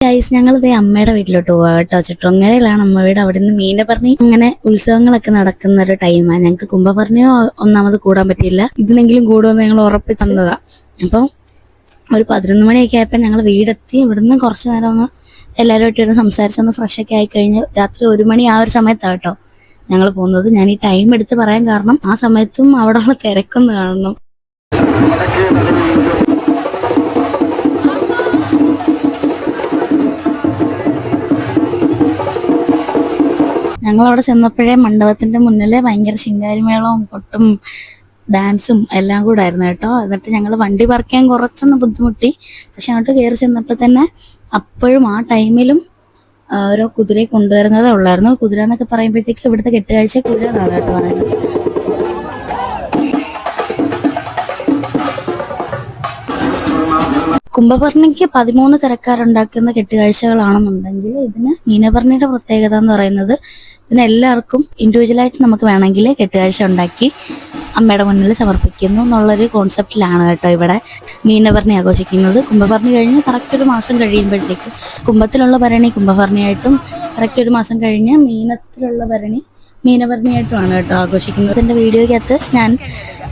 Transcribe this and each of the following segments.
Guys ഞങ്ങളിതേ അമ്മയുടെ വീട്ടിലോട്ട് പോവാ കേട്ടോ. ചുറ്റുങ്ങരയിലാണ് അമ്മ വീട്. അവിടെ നിന്ന് മീനഭരണി അങ്ങനെ ഉത്സവങ്ങളൊക്കെ നടക്കുന്ന ഒരു ടൈമാണ്. ഞങ്ങൾക്ക് കുംഭഭരണിയോ ഒന്നാമത് കൂടാൻ പറ്റിയില്ല. ഇതിനെങ്കിലും കൂടുമെന്ന് ഞങ്ങൾ ഉറപ്പിച്ച് തന്നതാ. അപ്പം ഒരു 11 മണിയൊക്കെ ആയപ്പോൾ ഞങ്ങൾ വീടെത്തി. ഇവിടുന്ന് കുറച്ച് നേരം ഒന്ന് എല്ലാവരുമായിട്ട് ഇരുന്ന് സംസാരിച്ചൊന്ന് ഫ്രഷൊക്കെ ആയിക്കഴിഞ്ഞ് രാത്രി 1 മണി ആ ഒരു സമയത്താണ് കേട്ടോ ഞങ്ങൾ പോകുന്നത്. ഞാൻ ഈ ടൈം എടുത്ത് പറയാൻ കാരണം ആ സമയത്തും അവിടെയുള്ള തിരക്കൊന്ന് കാണണം. ഞങ്ങളവിടെ ചെന്നപ്പോഴേ മണ്ഡപത്തിന്റെ മുന്നിൽ ഭയങ്കര ശിങ്കാരിമേളവും കൊട്ടും ഡാൻസും എല്ലാം കൂടെ ആയിരുന്നു കേട്ടോ. എന്നിട്ട് ഞങ്ങൾ വണ്ടി പാർക്ക് ചെയ്യാൻ കുറച്ചൊന്ന് ബുദ്ധിമുട്ടി. പക്ഷെ അങ്ങോട്ട് കയറി ചെന്നപ്പോൾ തന്നെ അപ്പോഴും ആ ടൈമിലും ഓരോ കുതിരയെ കൊണ്ടുവരുന്നതേ ഉള്ളായിരുന്നു. കുതിര എന്നൊക്കെ പറയുമ്പോഴത്തേക്ക് ഇവിടുത്തെ കെട്ടുകാഴ്ച കുതിര എന്നാണ് കേട്ടോ പറയുന്നത്. കുംഭഭരണിക്ക് 13 കരക്കാരുണ്ടാക്കുന്ന കെട്ടുകാഴ്ചകളാണെന്നുണ്ടെങ്കിൽ ഇതിന് മീനഭരണിയുടെ പ്രത്യേകത എന്ന് പറയുന്നത് ഇതിനെല്ലാവർക്കും ഇൻഡിവിജ്വലായിട്ട് നമുക്ക് വേണമെങ്കിൽ കെട്ടുകാഴ്ച ഉണ്ടാക്കി അമ്മയുടെ മുന്നിൽ സമർപ്പിക്കുന്നു എന്നുള്ളൊരു കോൺസെപ്റ്റിലാണ് കേട്ടോ ഇവിടെ മീനഭരണി ആഘോഷിക്കുന്നത്. കുംഭഭരണി കഴിഞ്ഞ് കറക്റ്റ് ഒരു മാസം കഴിയുമ്പോഴത്തേക്കും കുംഭത്തിലുള്ള ഭരണി കുംഭഭരണിയായിട്ടും കറക്റ്റ് ഒരു മാസം കഴിഞ്ഞ് മീനത്തിലുള്ള ഭരണി മീനഭരണിയായിട്ടുമാണ് കേട്ടോ ആഘോഷിക്കുന്നത്. ഇതിൻ്റെ വീഡിയോയ്ക്കകത്ത് ഞാൻ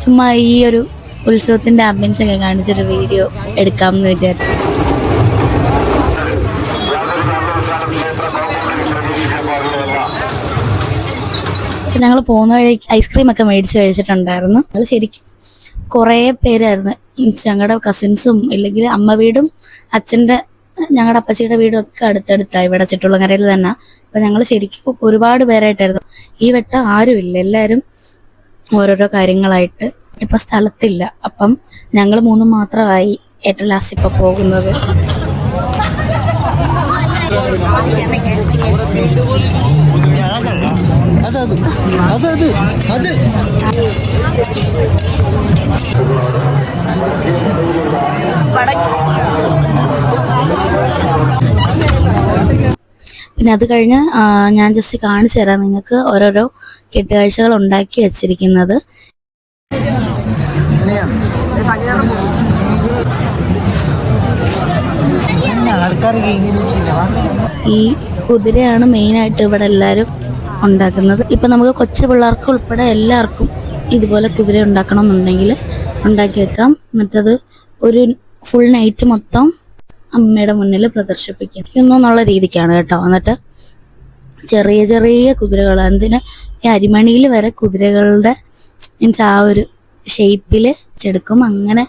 ചുമ്മാ ഈ ഒരു ഉത്സവത്തിന്റെ ആംബിയൻസ് ഒക്കെ കാണിച്ചൊരു വീഡിയോ എടുക്കാമെന്ന് വിചാരിച്ചു. ഞങ്ങൾ പോകുന്ന വഴി ഐസ്ക്രീം ഒക്കെ മേടിച്ച് കഴിച്ചിട്ടുണ്ടായിരുന്നു. ഞങ്ങൾ ശരിക്കും കുറേ പേരായിരുന്നു. ഞങ്ങളുടെ കസിൻസും ഇല്ലെങ്കിൽ അമ്മ വീടും ഞങ്ങളുടെ അപ്പച്ചിയുടെ വീടും ഒക്കെ അടുത്തടുത്തായി ഇവിടെ ചുറ്റുള്ളങ്ങരയിൽ തന്നെ. അപ്പൊ ഞങ്ങൾ ശരിക്കും ഒരുപാട് പേരായിട്ടായിരുന്നു. ഈ വട്ടം ആരും ഇല്ല, എല്ലാവരും ഓരോരോ കാര്യങ്ങളായിട്ട് ഇപ്പൊ സ്ഥലത്തില്ല. അപ്പം ഞങ്ങൾ 3 മാത്രമായി ഏറ്റവും ലാസ്റ്റ് ഇപ്പൊ പോകുന്നത്. പിന്നെ അത് കഴിഞ്ഞ് ഞാൻ ജസ്റ്റ് കാണിച്ചു തരാം നിങ്ങൾക്ക് ഓരോരോ കെട്ടുകാഴ്ചകൾ ഉണ്ടാക്കി വെച്ചിരിക്കുന്നത്. ഈ കുതിരയാണ് മെയിനായിട്ട് ഇവിടെ എല്ലാവരും ഉണ്ടാക്കുന്നത്. ഇപ്പം നമുക്ക് കൊച്ചു പിള്ളേർക്ക് ഉൾപ്പെടെ എല്ലാവർക്കും ഇതുപോലെ കുതിര ഉണ്ടാക്കണം എന്നുണ്ടെങ്കിൽ ഉണ്ടാക്കി വെക്കാം. എന്നിട്ടത് ഒരു ഫുൾ നൈറ്റ് മൊത്തം അമ്മയുടെ മുന്നിൽ പ്രദർശിപ്പിക്കും എന്നുള്ള രീതിക്കാണ് കേട്ടോ. എന്നിട്ട് ചെറിയ ചെറിയ കുതിരകൾ എന്തിന് ഈ അരിമണിയിൽ വരെ കുതിരകളുടെ മീൻസ് ആ ഒരു ഷേപ്പിൽ ചെടുക്കും. അങ്ങനെ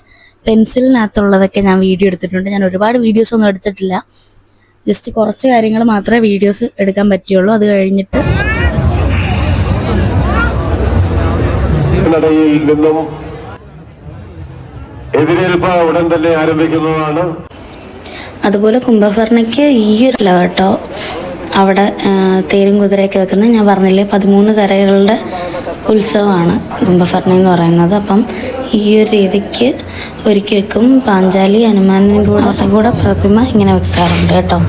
പെൻസിലിനകത്തുള്ളതൊക്കെ ഞാൻ വീഡിയോ എടുത്തിട്ടുണ്ട്. ഞാൻ ഒരുപാട് വീഡിയോസ് ഒന്നും എടുത്തിട്ടില്ല, ജസ്റ്റ് കുറച്ച് കാര്യങ്ങൾ മാത്രമേ വീഡിയോസ് എടുക്കാൻ പറ്റുള്ളൂ. അത് കഴിഞ്ഞിട്ട് നിന്നും എതിരേൽപ്പ് ഉടൻ തന്നെ ആരംഭിക്കുന്നതാണ്. അതുപോലെ കുംഭഭരണിക്ക് ഈ ഒരു കേട്ടോ അവിടെ തേരും കുതിരയൊക്കെ വെക്കുന്നത്. ഞാൻ പറഞ്ഞില്ലേ 13 കരകളുടെ ഉത്സവമാണ് കുംഭഭരണി എന്ന് പറയുന്നത്. അപ്പം ഈ ഒരു രീതിക്ക് ഒരുക്കി വെക്കും. പാഞ്ചാലി ഹനുമാനും കൂടെ പ്രതിമ ഇങ്ങനെ വെക്കാറുണ്ട് കേട്ടോ.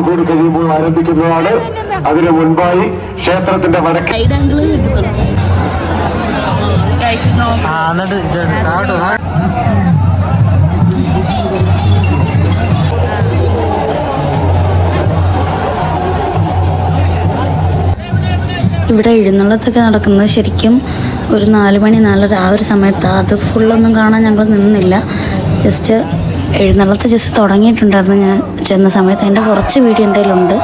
കൂടി കഴിയുമ്പോൾ ആരംഭിക്കുന്നതാണ്. അതിനു മുൻപായി ക്ഷേത്രത്തിന്റെ വടക്കേ ഇവിടെ എഴുന്നള്ളത്തൊക്കെ നടക്കുന്നത് ശരിക്കും ഒരു 4 മണി 4:30 ആ ഒരു സമയത്താണ്. അത് ഫുള്ളൊന്നും കാണാൻ ഞങ്ങൾ നിന്നില്ല. ജസ്റ്റ് എഴുന്നള്ളത്ത് ജസ്റ്റ് തുടങ്ങിയിട്ടുണ്ടായിരുന്നു ഞാൻ ചെന്ന സമയത്ത്. അതിൻ്റെ കുറച്ച് വീഡിയോ എൻ്റെ കയ്യിലുണ്ട്.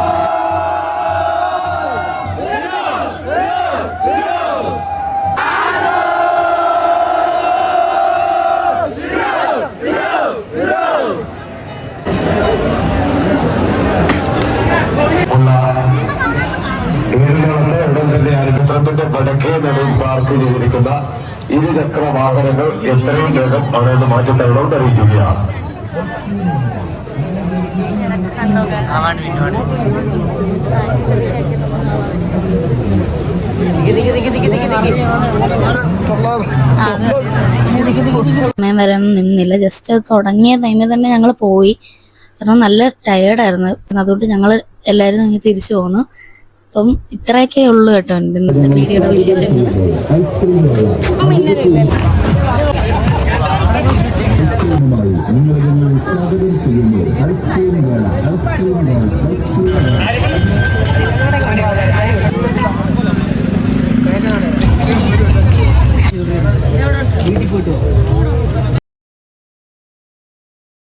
ക്ഷേത്രത്തിന്റെ വടക്കേ നടുവിൽ പാർക്ക് ചെയ്തിരിക്കുന്ന ഇരുചക്ര വാഹനങ്ങൾ എത്രയും വേഗം അവിടെ നിന്ന് മാറ്റിത്തരണമെന്ന് അറിയിക്കുകയാണ്. സമയം വരെ നിന്നില്ല, ജസ്റ്റ് തുടങ്ങിയ ടൈമിൽ തന്നെ ഞങ്ങൾ പോയി. കാരണം നല്ല ടയേർഡായിരുന്നു. അതുകൊണ്ട് ഞങ്ങൾ എല്ലാവരും ഇങ്ങനെ തിരിച്ചു പോന്നു. അപ്പം ഇത്രയൊക്കെ ഉള്ളു കേട്ടോ ഇന്നത്തെ വീഡിയോയുടെ വിശേഷങ്ങൾ. ദക്ഷിണ വേള